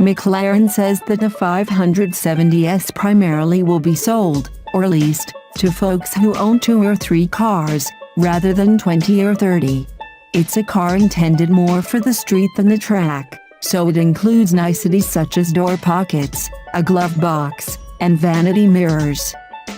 McLaren says that the 570S primarily will be sold, or leased, to folks who own 2 or 3 cars, rather than 20 or 30. It's a car intended more for the street than the track, so it includes niceties such as door pockets, a glove box, and vanity mirrors.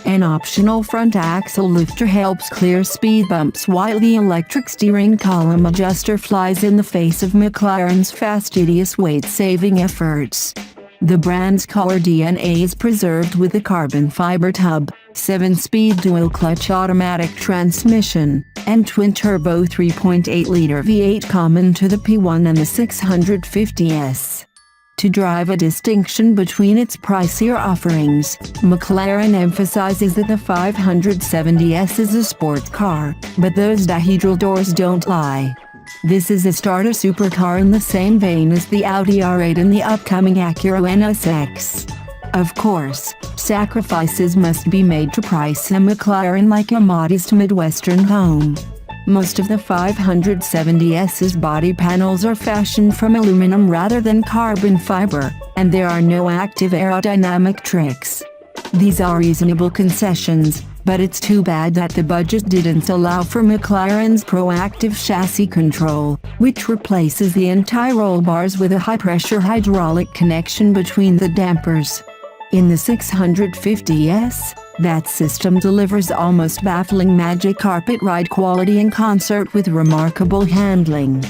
An optional front axle lifter helps clear speed bumps, while the electric steering column adjuster flies in the face of McLaren's fastidious weight-saving efforts. The brand's core DNA is preserved with a carbon fiber tub, 7-speed dual-clutch automatic transmission, and twin-turbo 3.8-liter V8 common to the P1 and the 650S. To drive a distinction between its pricier offerings, McLaren emphasizes that the 570S is a sports car, but those dihedral doors don't lie. This is a starter supercar in the same vein as the Audi R8 and the upcoming Acura NSX. Of course, sacrifices must be made to price a McLaren like a modest Midwestern home. Most of the 570S's body panels are fashioned from aluminum rather than carbon fiber, and there are no active aerodynamic tricks. These are reasonable concessions, but it's too bad that the budget didn't allow for McLaren's proactive chassis control, which replaces the anti-roll bars with a high-pressure hydraulic connection between the dampers. In the 650S, that system delivers almost baffling magic carpet ride quality in concert with remarkable handling.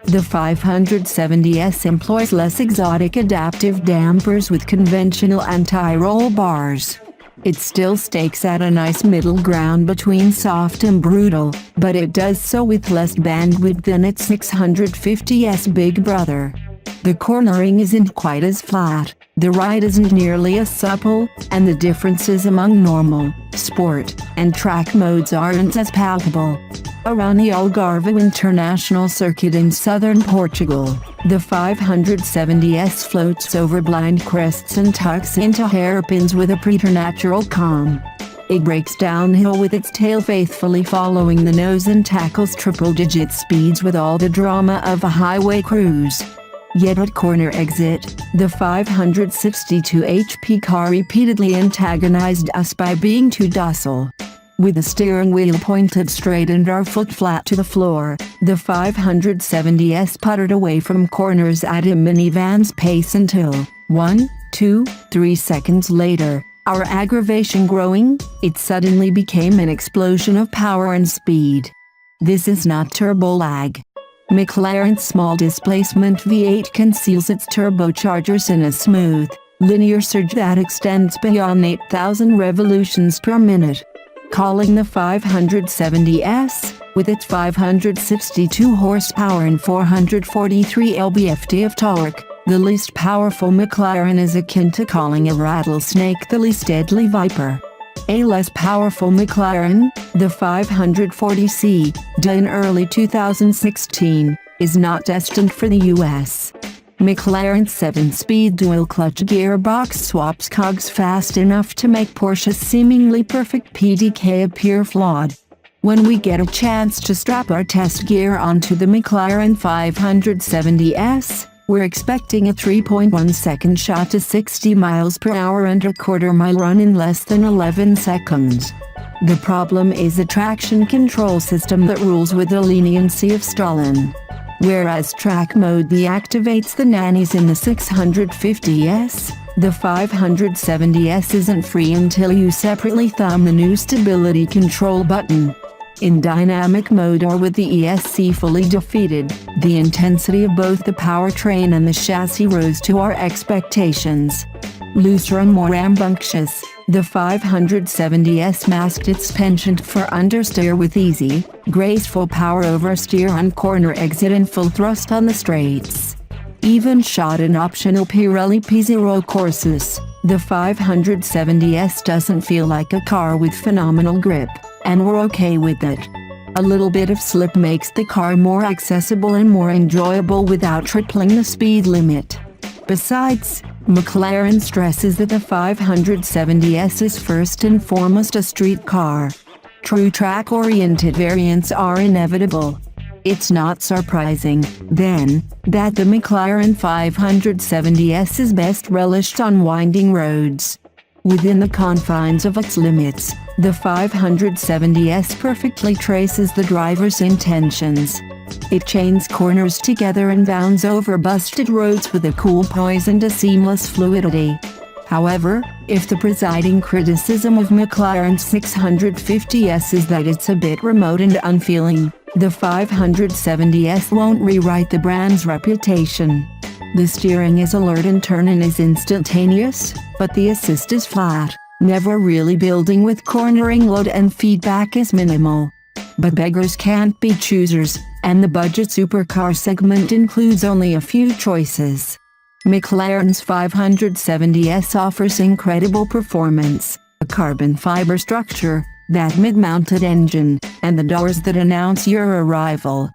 The 570S employs less exotic adaptive dampers with conventional anti-roll bars. It still stakes out a nice middle ground between soft and brutal, but it does so with less bandwidth than its 650S big brother. The cornering isn't quite as flat, the ride isn't nearly as supple, and the differences among normal, sport, and track modes aren't as palpable. Around the Algarve International Circuit in southern Portugal, the 570S floats over blind crests and tucks into hairpins with a preternatural calm. It breaks downhill with its tail faithfully following the nose and tackles triple-digit speeds with all the drama of a highway cruise. Yet at corner exit, the 562 HP car repeatedly antagonized us by being too docile. With the steering wheel pointed straight and our foot flat to the floor, the 570S puttered away from corners at a minivan's pace until, 1, 2, 3 seconds later, our aggravation growing, it suddenly became an explosion of power and speed. This is not turbo lag. McLaren's small displacement V8 conceals its turbochargers in a smooth, linear surge that extends beyond 8,000 revolutions per minute. Calling the 570S, with its 562 horsepower and 443 lb-ft of torque, the least powerful McLaren is akin to calling a rattlesnake the least deadly viper. A less powerful McLaren, the 540C, in early 2016, is not destined for the US. McLaren's 7-speed dual-clutch gearbox swaps cogs fast enough to make Porsche's seemingly perfect PDK appear flawed. When we get a chance to strap our test gear onto the McLaren 570S, we're expecting a 3.1-second shot to 60 miles per hour and a quarter-mile run in less than 11 seconds. The problem is a traction control system that rules with the leniency of Stalin. Whereas track mode deactivates the nannies in the 650S, the 570S isn't free until you separately thumb the new stability control button. In dynamic mode or with the ESC fully defeated, the intensity of both the powertrain and the chassis rose to our expectations. Looser and more rambunctious, the 570S masked its penchant for understeer with easy, graceful power oversteer on corner exit and full thrust on the straights. Even shot an optional Pirelli P0 Courses, the 570S doesn't feel like a car with phenomenal grip, and we're okay with it. A little bit of slip makes the car more accessible and more enjoyable without tripling the speed limit. Besides, McLaren stresses that the 570S is first and foremost a street car. True track-oriented variants are inevitable. It's not surprising, then, that the McLaren 570S is best relished on winding roads. Within the confines of its limits, the 570S perfectly traces the driver's intentions. It chains corners together and bounds over busted roads with a cool poise and a seamless fluidity. However, if the presiding criticism of McLaren's 650S is that it's a bit remote and unfeeling, the 570S won't rewrite the brand's reputation. The steering is alert and turn-in is instantaneous, but the assist is flat, never really building with cornering load and feedback is minimal. But beggars can't be choosers, and the budget supercar segment includes only a few choices. McLaren's 570S offers incredible performance, a carbon fiber structure, that mid-mounted engine, and the doors that announce your arrival.